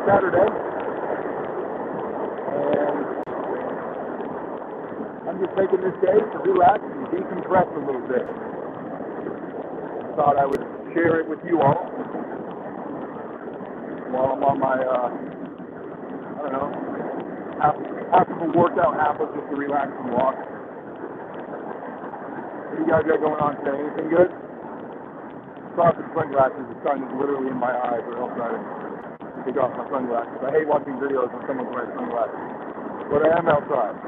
Saturday, and I'm just taking this day to relax and decompress a little bit. Thought I would share it with you all while I'm on my, I don't know, half of a workout, half of just a relaxing walk. What do you guys got going on today? Anything good? Saw some sunglasses. The sun is literally in my eyes, or else I take off my sunglasses. I hate watching videos when someone's wearing sunglasses, but I am outside.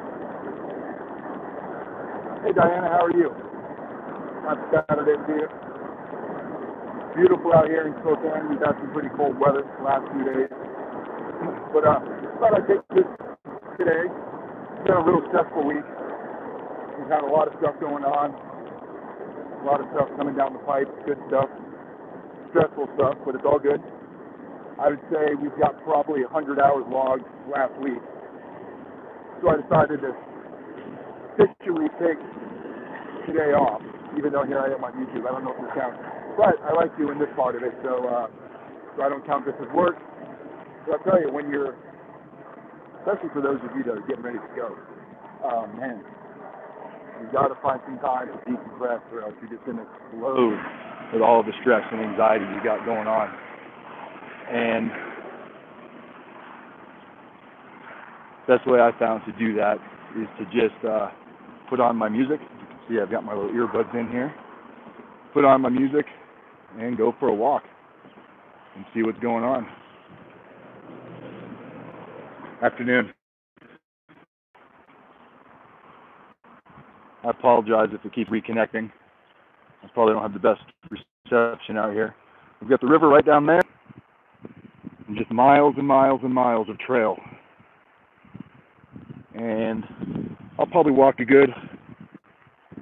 Hey Diana, how are you? Happy Saturday to you. Beautiful out here in Spokane. We've had some pretty cold weather the last few days, but thought I'd take this today. It's been a real stressful week. We've had a lot of stuff going on. A lot of stuff coming down the pipe, good stuff, stressful stuff, but it's all good. I would say we've got probably 100 hours logged last week. So I decided to officially take today off, even though here I am on YouTube. I don't know if this counts. But I like doing this part of it, so I don't count this as work. But I'll tell you, when you're, especially for those of you that are getting ready to go, man, you've got to find some time to decompress, or else you're just going to explode with all the stress and anxiety you got going on. And the best way I found to do that is to just put on my music. You can see I've got my little earbuds in here. Put on my music and go for a walk and see what's going on. Afternoon. I apologize if it keeps reconnecting. I probably don't have the best reception out here. We've got the river right down there, and just miles and miles and miles of trail. And I'll probably walk a good,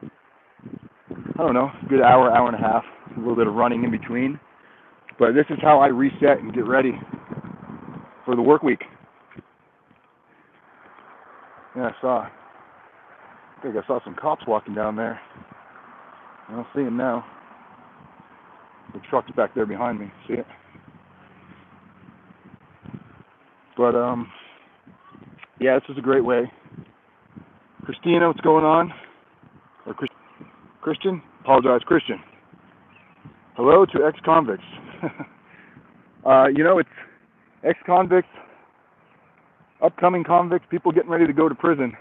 I don't know, a good hour, hour and a half, a little bit of running in between. But this is how I reset and get ready for the work week. Yeah, I think I saw some cops walking down there. I don't see them now. The truck's back there behind me. See it? But, yeah, this is a great way. Christina, what's going on? Or Christian? Apologize, Christian. Hello to ex-convicts. It's ex-convicts, upcoming convicts, people getting ready to go to prison.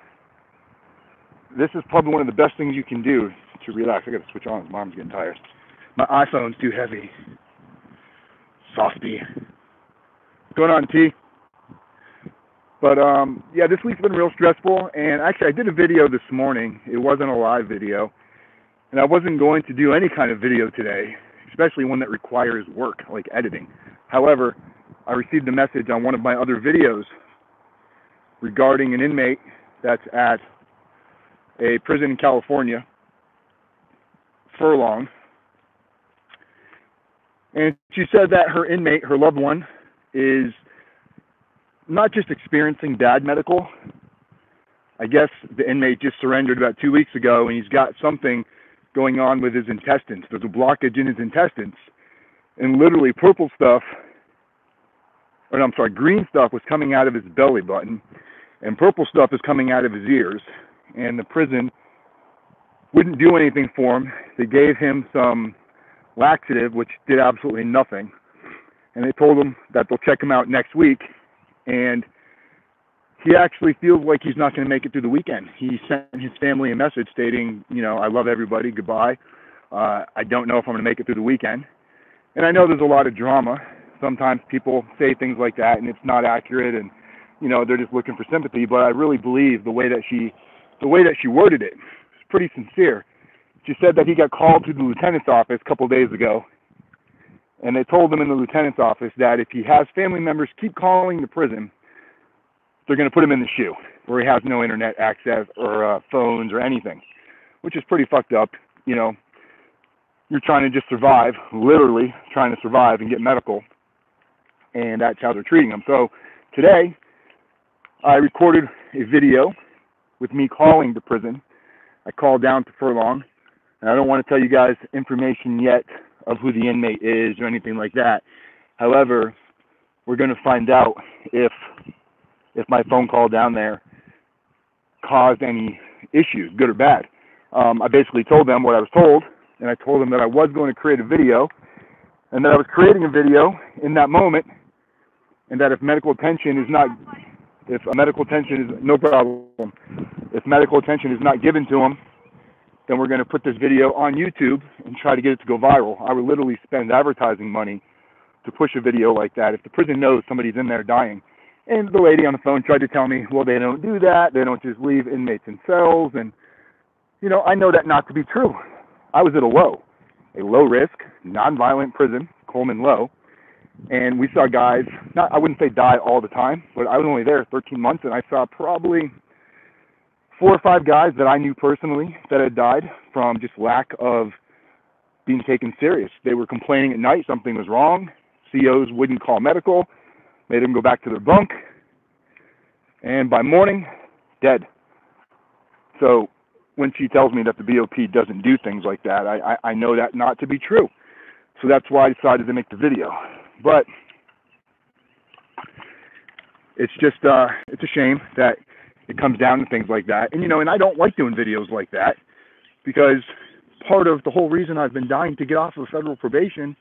This is probably one of the best things you can do to relax. I got to switch on. My arm's getting tired. My iPhone's too heavy. Softy. What's going on, T? But, yeah, this week's been real stressful. And actually, I did a video this morning. It wasn't a live video. And I wasn't going to do any kind of video today, especially one that requires work, like editing. However, I received a message on one of my other videos regarding an inmate that's at a prison in California, Furlong. And she said that her inmate, her loved one, is not just experiencing bad medical. I guess the inmate just surrendered about 2 weeks ago, and he's got something going on with his intestines. There's a blockage in his intestines. And literally green stuff was coming out of his belly button, and purple stuff is coming out of his ears. And the prison wouldn't do anything for him. They gave him some laxative, which did absolutely nothing. And they told him that they'll check him out next week. And he actually feels like he's not going to make it through the weekend. He sent his family a message stating, I love everybody, goodbye. I don't know if I'm going to make it through the weekend. And I know there's a lot of drama. Sometimes people say things like that and it's not accurate, and they're just looking for sympathy. But I really believe the way that she worded it was pretty sincere. She said that he got called to the lieutenant's office a couple days ago, and they told him in the lieutenant's office that if he has family members keep calling the prison, they're going to put him in the SHU, where he has no internet access or phones or anything, which is pretty fucked up. You're trying to just survive, literally trying to survive and get medical, and that's how they're treating him. So today, I recorded a video with me calling the prison. I called down to Furlong, and I don't want to tell you guys information yet of who the inmate is or anything like that. However, we're going to find out if my phone call down there caused any issues, good or bad. I basically told them what I was told, and I told them that I was going to create a video, and that I was creating a video in that moment, and that if medical attention is not given to them, then we're going to put this video on YouTube and try to get it to go viral. I would literally spend advertising money to push a video like that. If the prison knows somebody's in there dying, and the lady on the phone tried to tell me, well, they don't do that. They don't just leave inmates in cells. And, I know that not to be true. I was at a low risk, nonviolent prison, Coleman Low. And we saw guys, I wouldn't say die all the time, but I was only there 13 months, and I saw probably 4 or 5 guys that I knew personally that had died from just lack of being taken serious. They were complaining at night something was wrong. COs wouldn't call medical, made them go back to their bunk, and by morning, dead. So when she tells me that the BOP doesn't do things like that, I know that not to be true. So that's why I decided to make the video. But it's just, it's a shame that it comes down to things like that. And, and I don't like doing videos like that, because part of the whole reason I've been dying to get off of federal probation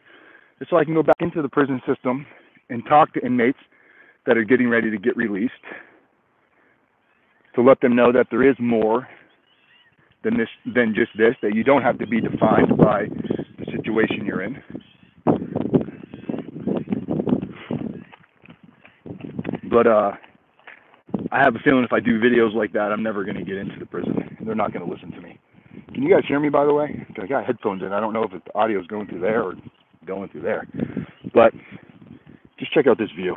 is so I can go back into the prison system and talk to inmates that are getting ready to get released, to let them know that there is more than just this, that you don't have to be defined by the situation you're in. But I have a feeling if I do videos like that, I'm never going to get into the prison. They're not going to listen to me. Can you guys hear me, by the way? I got headphones in. I don't know if the audio is going through there or going through there. But just check out this view.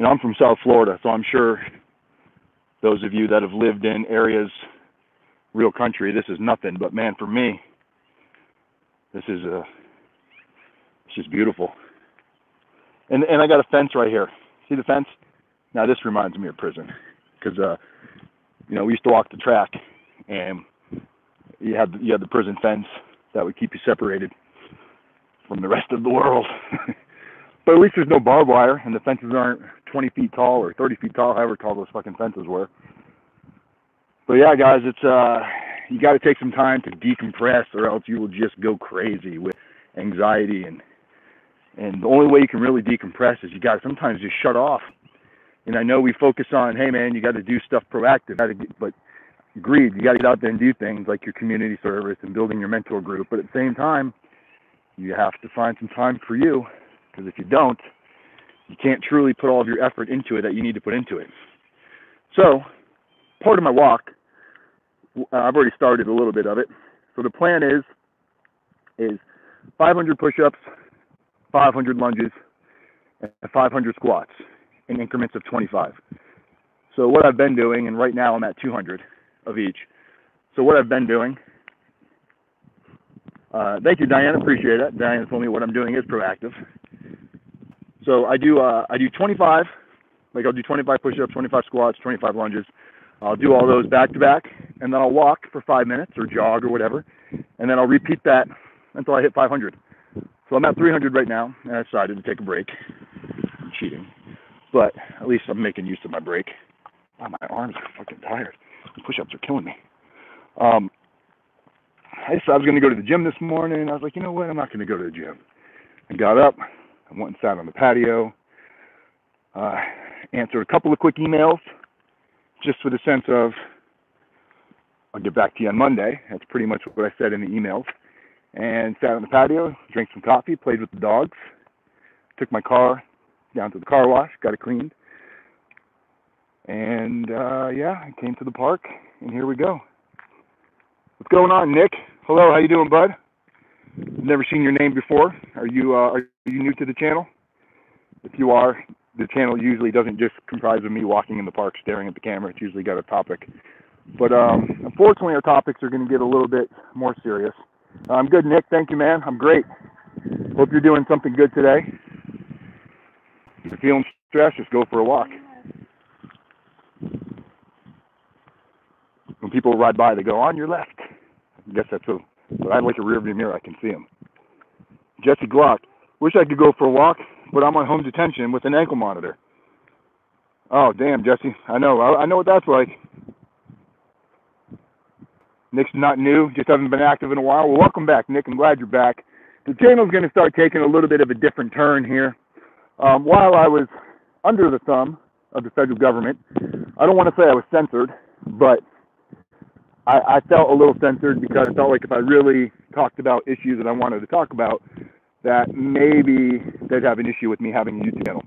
I'm from South Florida, so I'm sure those of you that have lived in areas, real country, this is nothing. But man, for me, this is it's just beautiful. And I got a fence right here. See the fence? Now this reminds me of prison, because we used to walk the track, and you had the prison fence that would keep you separated from the rest of the world. But at least there's no barbed wire, and the fences aren't 20 feet tall or 30 feet tall, however tall those fucking fences were. But yeah, guys, it's you got to take some time to decompress, or else you will just go crazy with anxiety. And the only way you can really decompress is you got to sometimes just shut off. And I know we focus on, hey man, you got to do stuff proactive, but agreed, you got to get out there and do things like your community service and building your mentor group. But at the same time, you have to find some time for you, because if you don't, you can't truly put all of your effort into it that you need to put into it. So part of my walk, I've already started a little bit of it. So the plan is 500 push-ups, 500 lunges, and 500 squats in increments of 25. So what I've been doing, and right now I'm at 200 of each. So what I've been doing, thank you, Diana, appreciate it. Diana told me what I'm doing is proactive. So I do 25, like I'll do 25 push-ups, 25 squats, 25 lunges. I'll do all those back to back, and then I'll walk for 5 minutes or jog or whatever, and then I'll repeat that until I hit 500. So I'm at 300 right now, and I decided to take a break. I'm cheating, but at least I'm making use of my break. Oh, my arms are fucking tired. The push-ups are killing me. I decided I was going to go to the gym this morning. I was like, you know what? I'm not going to go to the gym. I got up. I went and sat on the patio. Answered a couple of quick emails, just with a sense of, I'll get back to you on Monday. That's pretty much what I said in the emails. And sat on the patio, drank some coffee, played with the dogs, took my car down to the car wash, got it cleaned. And I came to the park, and here we go. What's going on, Nick? Hello, how you doing, bud? Never seen your name before. Are you new to the channel? If you are, the channel usually doesn't just comprise of me walking in the park staring at the camera. It's usually got a topic. But unfortunately, our topics are going to get a little bit more serious. I'm good, Nick. Thank you, man. I'm great. Hope you're doing something good today. If you're feeling stressed, just go for a walk. When people ride by, they go, on your left. I guess that's but I like a rear view mirror. I can see them. Jesse Glock. Wish I could go for a walk, but I'm on home detention with an ankle monitor. Oh, damn, Jesse. I know what that's like. Nick's not new, just haven't been active in a while. Well, welcome back, Nick. I'm glad you're back. The channel's going to start taking a little bit of a different turn here. While I was under the thumb of the federal government, I don't want to say I was censored, but I felt a little censored because I felt like if I really talked about issues that I wanted to talk about, that maybe they'd have an issue with me having a YouTube channel.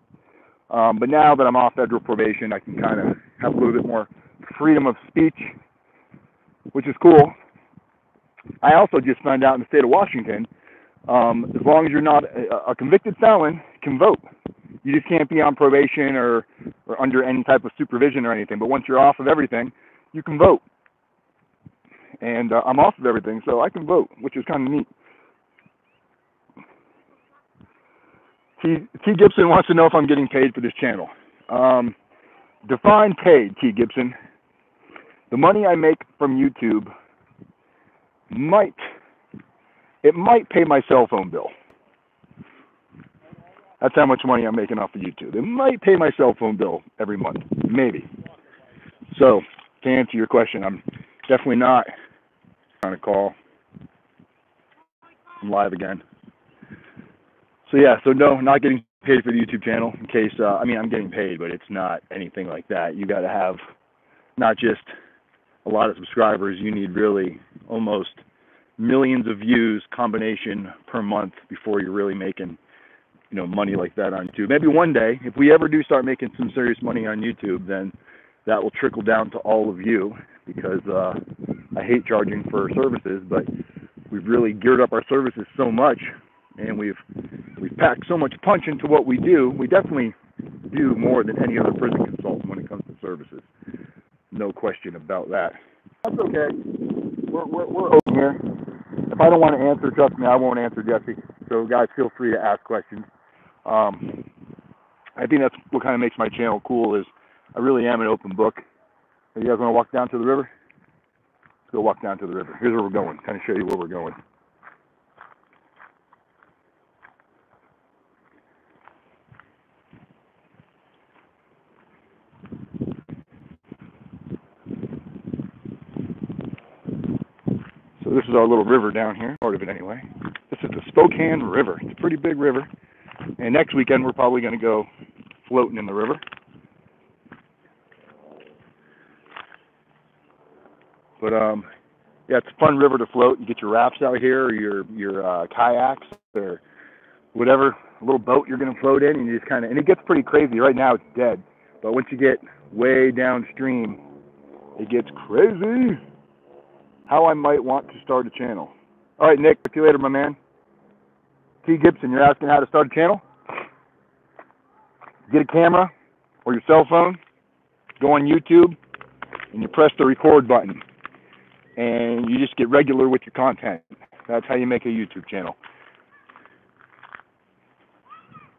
But now that I'm off federal probation, I can kind of have a little bit more freedom of speech, which is cool. I also just found out in the state of Washington, as long as you're not a convicted felon, can vote. You just can't be on probation or under any type of supervision or anything. But once you're off of everything, you can vote. And I'm off of everything, so I can vote, which is kind of neat. T. Gibson wants to know if I'm getting paid for this channel. Define paid, T. Gibson. The money I make from YouTube might pay my cell phone bill. That's how much money I'm making off of YouTube. It might pay my cell phone bill every month, maybe. So, to answer your question, I'm definitely not on a call. I'm live again. So yeah, no, not getting paid for the YouTube channel. In case, I'm getting paid, but it's not anything like that. You got to have not just a lot of subscribers. You need really almost millions of views combination per month before you're really making, money like that on YouTube. Maybe one day, if we ever do start making some serious money on YouTube, then that will trickle down to all of you, because I hate charging for services, but we've really geared up our services so much, and we've packed so much punch into what we do. We definitely do more than any other prison consultant when it comes to services. No question about that. That's okay. We're open here. If I don't want to answer, trust me, I won't answer, Jesse. So guys, feel free to ask questions. I think that's what kind of makes my channel cool, is I really am an open book. You guys want to walk down to the river? Let's go walk down to the river. Here's where we're going. Kind of show you where we're going. So this is our little river down here, part of it anyway. This is the Spokane River. It's a pretty big river. And next weekend we're probably going to go floating in the river. But yeah, it's a fun river to float. You get your rafts out here, or your kayaks, or whatever little boat you're going to float in, and you just kind of, and it gets pretty crazy. Right now it's dead, but once you get way downstream, it gets crazy. How I might want to start a channel. All right, Nick, talk to you later, my man. T. Gibson, you're asking how to start a channel? Get a camera or your cell phone, go on YouTube, and you press the record button. And you just get regular with your content. That's how you make a YouTube channel.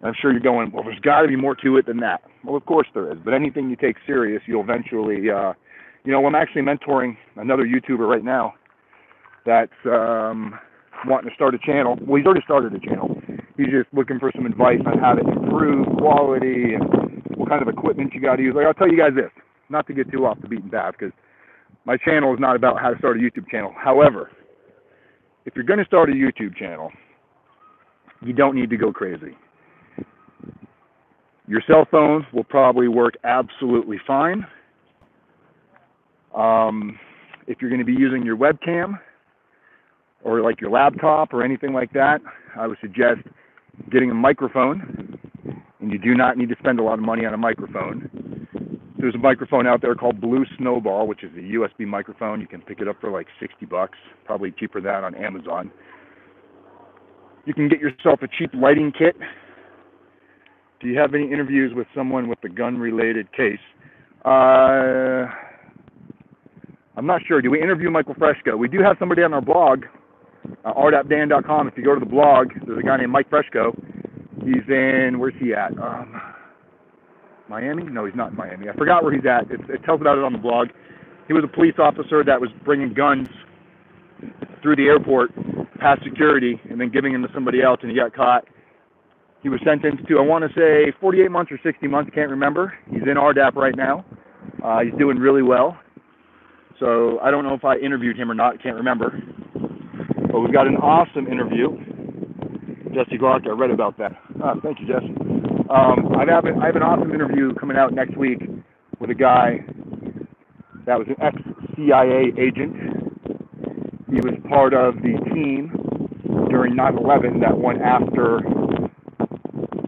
I'm sure you're going, well, there's got to be more to it than that. Well, of course there is. But anything you take serious, you'll eventually, I'm actually mentoring another YouTuber right now that's wanting to start a channel. Well, he's already started a channel. He's just looking for some advice on how to improve quality and what kind of equipment you got to use. Like, I'll tell you guys this, not to get too off the beaten path, because my channel is not about how to start a YouTube channel. However, if you're going to start a YouTube channel, you don't need to go crazy. Your cell phone will probably work absolutely fine. If you're going to be using your webcam or like your laptop or anything like that, I would suggest getting a microphone, and you do not need to spend a lot of money on a microphone. There's a microphone out there called Blue Snowball, which is a USB microphone. You can pick it up for like $60, probably cheaper than that on Amazon. You can get yourself a cheap lighting kit. Do you have any interviews with someone with a gun-related case? I'm not sure. Do we interview Michael Fresco? We do have somebody on our blog, art.dan.com. If you go to the blog, there's a guy named Mike Fresco. He's in, where's he at? Miami? No, he's not in Miami. I forgot where he's at. It tells about it on the blog. He was a police officer that was bringing guns through the airport past security and then giving them to somebody else, and he got caught. He was sentenced to, I want to say, 48 months or 60 months, can't remember. He's in RDAP right now. He's doing really well. So I don't know if I interviewed him or not, can't remember. But we've got an awesome interview. Jesse Clark, I read about that. Thank you, Jesse. I have an awesome interview coming out next week with a guy that was an ex-CIA agent. He was part of the team during 9/11 that went after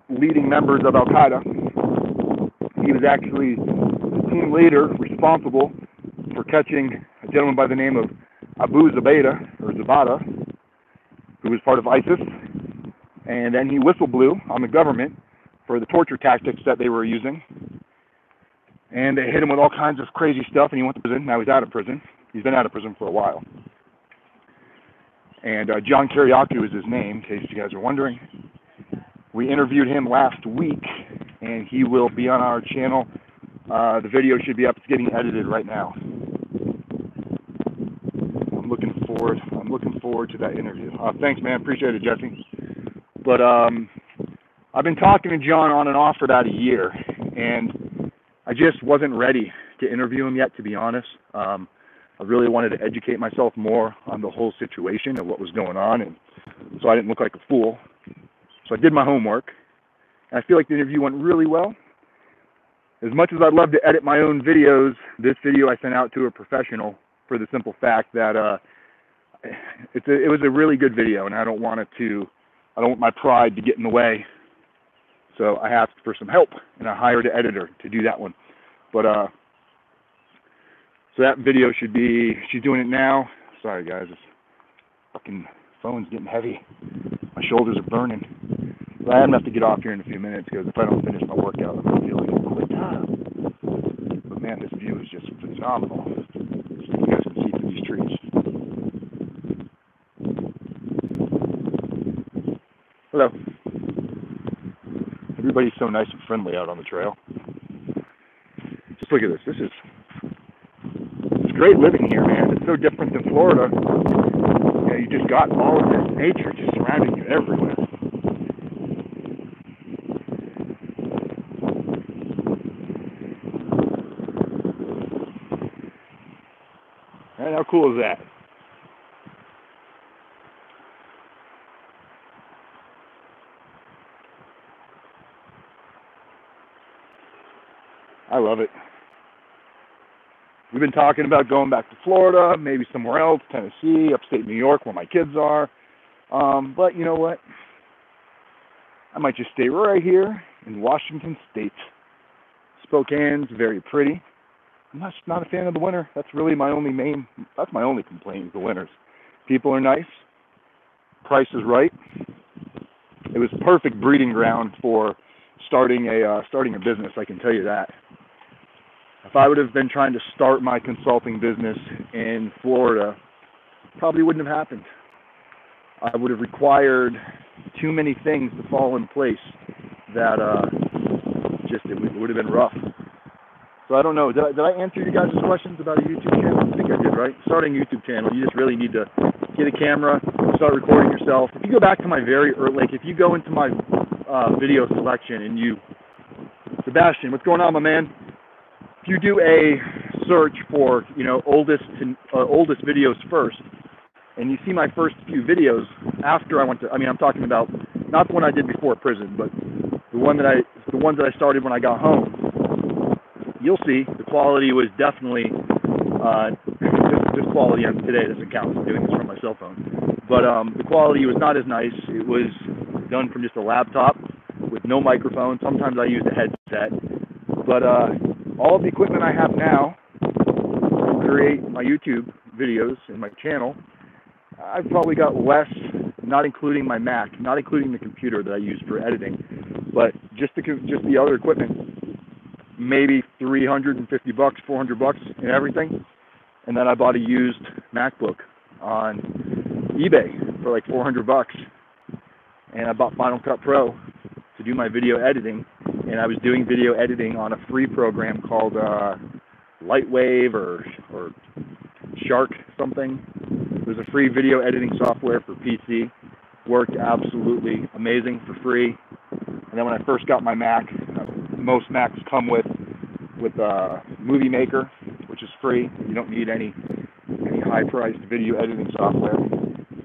leading members of Al-Qaeda. He was actually the team leader responsible for catching a gentleman by the name of Abu Zubaydah, or Zabada, who was part of ISIS. And then he whistle blew on the government for the torture tactics that they were using. And they hit him with all kinds of crazy stuff, and he went to prison. Now he's out of prison. He's been out of prison for a while. And John Kiriakou is his name, in case you guys are wondering. We interviewed him last week, and he will be on our channel. The video should be up. It's getting edited right now. I'm looking forward to that interview. Thanks, man. Appreciate it, Jesse. But I've been talking to John on and off for about a year, and I just wasn't ready to interview him yet, to be honest. I really wanted to educate myself more on the whole situation and what was going on, and so I didn't look like a fool. So I did my homework, and I feel like the interview went really well. As much as I'd love to edit my own videos, this video I sent out to a professional for the simple fact that it was a really good video, and I don't want my pride to get in the way. So I asked for some help, and I hired an editor to do that one. But so that video she's doing it now. Sorry guys, this fucking phone's getting heavy. My shoulders are burning. But I'm gonna have to get off here in a few minutes, because if I don't finish my workout, I'm gonna feel like a quit. But man, this view is just phenomenal. You guys can see through these trees. Hello. Everybody's so nice and friendly out on the trail. Just look at this. It's great living here, man. It's so different than Florida. You know, you just got all of this nature just surrounding you everywhere. And how cool is that? I love it. We've been talking about going back to Florida, maybe somewhere else, Tennessee, upstate New York, where my kids are. But you know what? I might just stay right here in Washington State. Spokane's very pretty. I'm just not a fan of the winter. That's really my only complaint is the winters. People are nice. Price is right. It was perfect breeding ground for starting a business, I can tell you that. If I would have been trying to start my consulting business in Florida, probably wouldn't have happened. I would have required too many things to fall in place that it would have been rough. So I don't know. Did I answer you guys' questions about a YouTube channel? I think I did, right? Starting a YouTube channel, you just really need to get a camera, start recording yourself. If you go back to my if you go into my video selection and Sebastian, what's going on, my man? If you do a search for, oldest videos first, and you see my first few videos after I'm talking about not the one I did before prison, but the ones that I started when I got home, you'll see the quality was definitely, this quality on today doesn't count, I'm doing this from my cell phone, but the quality was not as nice. It was done from just a laptop with no microphone. Sometimes I used a headset, but all of the equipment I have now to create my YouTube videos and my channel, I've probably got less, not including my Mac, not including the computer that I use for editing, but just the other equipment, maybe $350, $400 and everything. And then I bought a used MacBook on eBay for like $400, and I bought Final Cut Pro do my video editing, and I was doing video editing on a free program called Lightwave or Shark something. There's a free video editing software for PC. Worked absolutely amazing for free. And then when I first got my Mac, most Macs come with Movie Maker, which is free. You don't need any high-priced video editing software.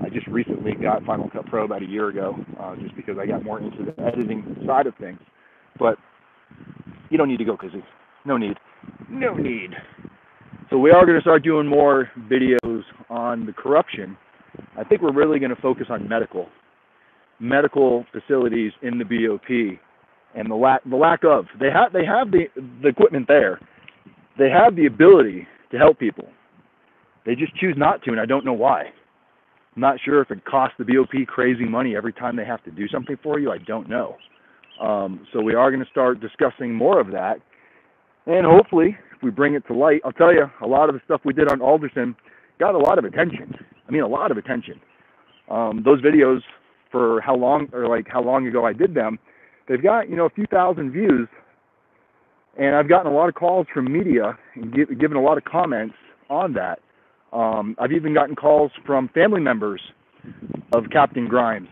I just recently got Final Cut Pro about a year ago, just because I got more into the editing side of things. But you don't need to go crazy. No need. No need. So we are going to start doing more videos on the corruption. I think we're really going to focus on medical facilities in the BOP and the lack of. They have the equipment there. They have the ability to help people. They just choose not to, and I don't know why. I'm not sure if it costs the BOP crazy money every time they have to do something for you. I don't know. So we are going to start discussing more of that. And hopefully, if we bring it to light, I'll tell you, a lot of the stuff we did on Alderson got a lot of attention. I mean, a lot of attention. Those videos, for how long ago I did them, they've got, a few thousand views. And I've gotten a lot of calls from media and given a lot of comments on that. I've even gotten calls from family members of Captain Grimes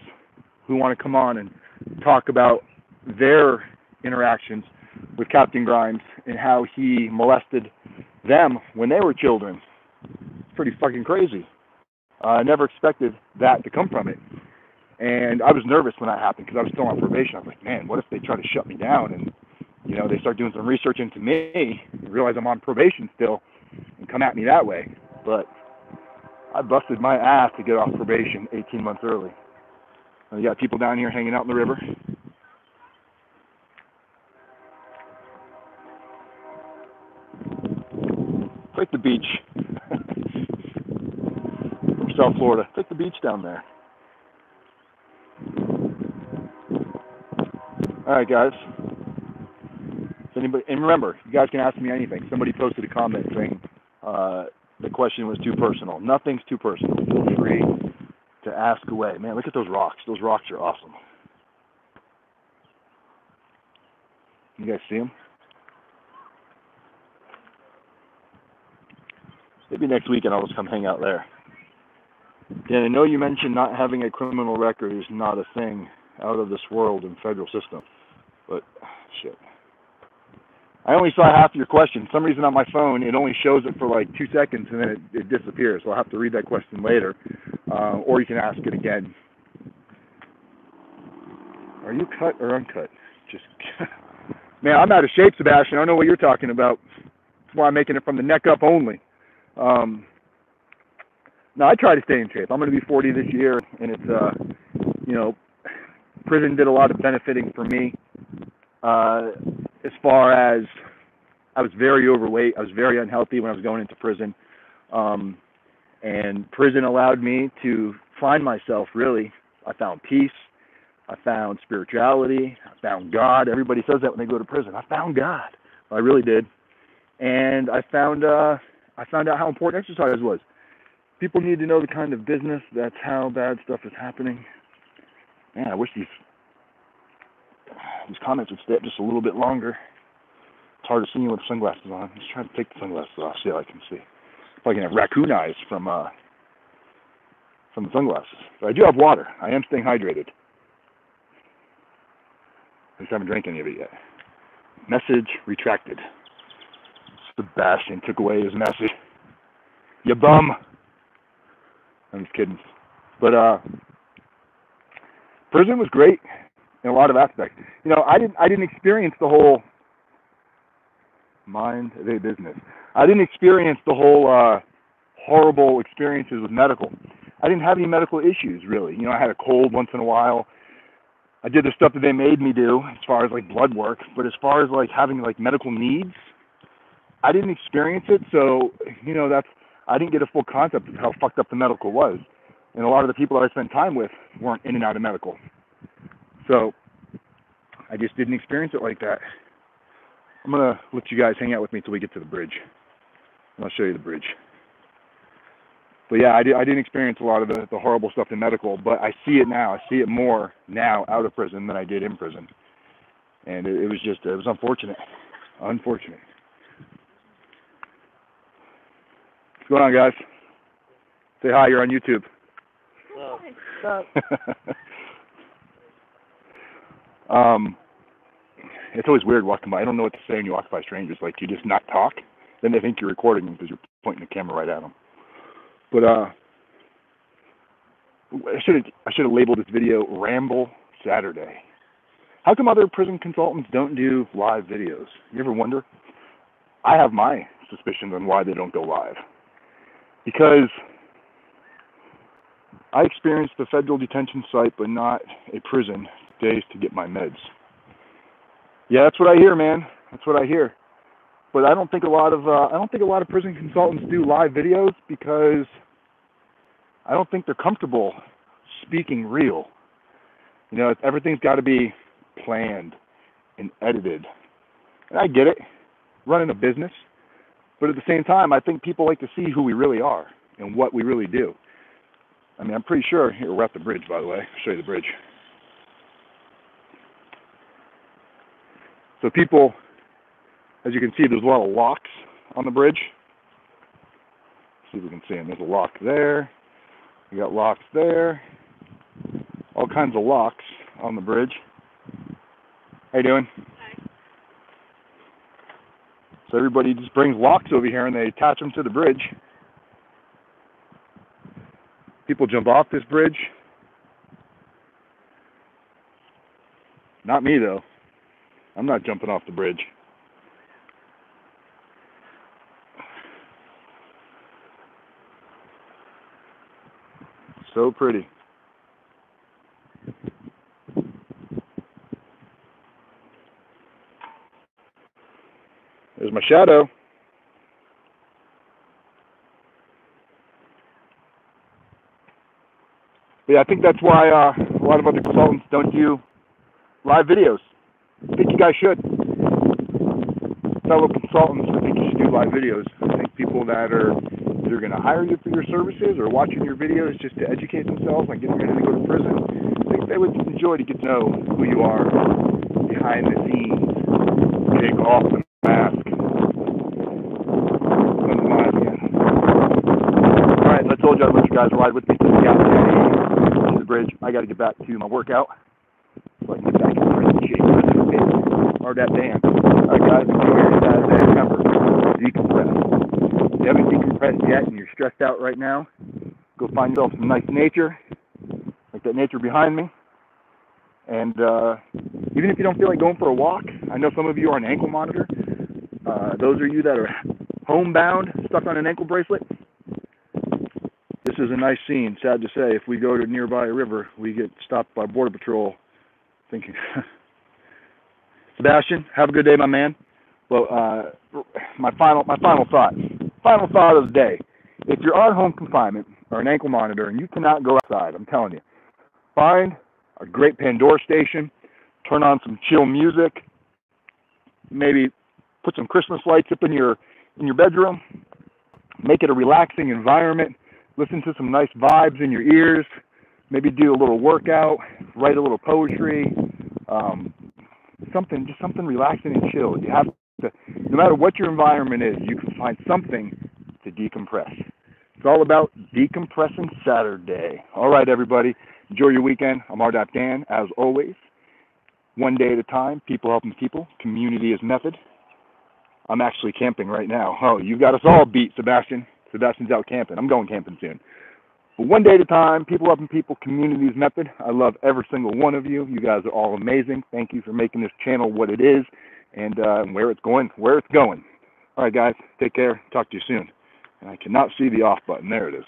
who want to come on and talk about their interactions with Captain Grimes and how he molested them when they were children. It's pretty fucking crazy. I never expected that to come from it. And I was nervous when that happened because I was still on probation. I was like, man, what if they try to shut me down and, they start doing some research into me and realize I'm on probation still and come at me that way. But I busted my ass to get off probation 18 months early. And you got people down here hanging out in the river. It's like the beach. From South Florida. It's like the beach down there. All right, guys. And remember, you guys can ask me anything. Somebody posted a comment saying the question was too personal. Nothing's too personal. Feel free to ask away. Man, look at those rocks. Those rocks are awesome. You guys see them? Maybe next weekend I'll just come hang out there. Dan, I know you mentioned not having a criminal record is not a thing out of this world in federal system. But, shit. I only saw half of your question. For some reason on my phone, it only shows it for like 2 seconds and then it disappears. So I'll have to read that question later. Or you can ask it again. Are you cut or uncut? Just, man, I'm out of shape, Sebastian. I don't know what you're talking about. That's why I'm making it from the neck up only. No, I try to stay in shape. I'm going to be 40 this year, and it's, prison did a lot of benefiting for me. As far as I was very overweight, I was very unhealthy when I was going into prison. And prison allowed me to find myself, really. I found peace. I found spirituality. I found God. Everybody says that when they go to prison. I found God. I really did. And I found out how important exercise was. People need to know the kind of business. That's how bad stuff is happening. Man, I wish these comments would stay up just a little bit longer. It's hard to see you with sunglasses on. I'm just trying to take the sunglasses off, see how I can see. If I can have raccoon eyes from the sunglasses. But I do have water. I am staying hydrated. I just haven't drank any of it yet. Message retracted. Sebastian took away his message. You bum. I'm just kidding. But prison was great in a lot of aspects. I didn't experience the whole mind their business. I didn't experience the whole horrible experiences with medical. I didn't have any medical issues really. I had a cold once in a while. I did the stuff that they made me do as far as like blood work, but as far as like having like medical needs, I didn't experience it. So I didn't get a full concept of how fucked up the medical was. And a lot of the people that I spent time with weren't in and out of medical. So I just didn't experience it like that. I'm going to let you guys hang out with me until we get to the bridge. And I'll show you the bridge. But yeah, I didn't experience a lot of the horrible stuff in medical, but I see it now. I see it more now out of prison than I did in prison. And it was unfortunate. Unfortunate. What's going on, guys? Say hi, you're on YouTube. It's always weird walking by. I don't know what to say when you walk by strangers. Like, you just not talk, then they think you're recording them because you're pointing the camera right at them. But I should have labeled this video Ramble Saturday. How come other prison consultants don't do live videos? You ever wonder? I have my suspicions on why they don't go live. Because I experienced the federal detention site, but not a prison, days to get my meds. Yeah, that's what I hear, man. That's what I hear. But I don't think a lot of prison consultants do live videos because I don't think they're comfortable speaking real. You know, everything's got to be planned and edited. And I get it, running a business. But at the same time, I think people like to see who we really are and what we really do. I mean, I'm pretty sure, here, we're at the bridge, by the way. I'll show you the bridge. So people, as you can see, there's a lot of locks on the bridge. Let's see if we can see them. There's a lock there. We got locks there. All kinds of locks on the bridge. How you doing? Hi. So everybody just brings locks over here and they attach them to the bridge. People jump off this bridge. Not me, though. I'm not jumping off the bridge. So pretty. There's my shadow. But yeah, I think that's why a lot of other consultants don't do live videos. I think you guys should. Fellow consultants, I think you should do live videos. I think people that are either going to hire you for your services or watching your videos just to educate themselves on getting ready to go to prison, I think they would enjoy to get to know who you are behind the scenes. Take off the mask. Alright, so I told you I'd let you guys ride with me to the bridge. I got to get back to my workout so I can get back in prison shape. Or that band. Alright, guys, enjoy your Saturday. Remember, decompress. If you haven't decompressed yet and you're stressed out right now, go find yourself some nice nature, like that nature behind me. And even if you don't feel like going for a walk, I know some of you are on an ankle monitor. Those of you that are homebound, stuck on an ankle bracelet, this is a nice scene. Sad to say, if we go to nearby river, we get stopped by Border Patrol thinking, Sebastian, have a good day, my man. Well, my final thought of the day. If you're on home confinement or an ankle monitor and you cannot go outside, I'm telling you, find a great Pandora station, turn on some chill music, maybe put some Christmas lights up in your bedroom, make it a relaxing environment, listen to some nice vibes in your ears, maybe do a little workout, write a little poetry, something relaxing and chill. You have to, no matter what your environment is, you can find something to decompress. It's all about decompressing Saturday. All right, everybody, enjoy your weekend. I'm RDAP Dan, as always. One day at a time, people helping people. Community is method. I'm actually camping right now. Oh, you got us all beat, Sebastian. Sebastian's out camping. I'm going camping soon. But one day at a time, people helping people, community is method. I love every single one of you. You guys are all amazing. Thank you for making this channel what it is and where it's going. All right, guys, take care. Talk to you soon. And I cannot see the off button. There it is.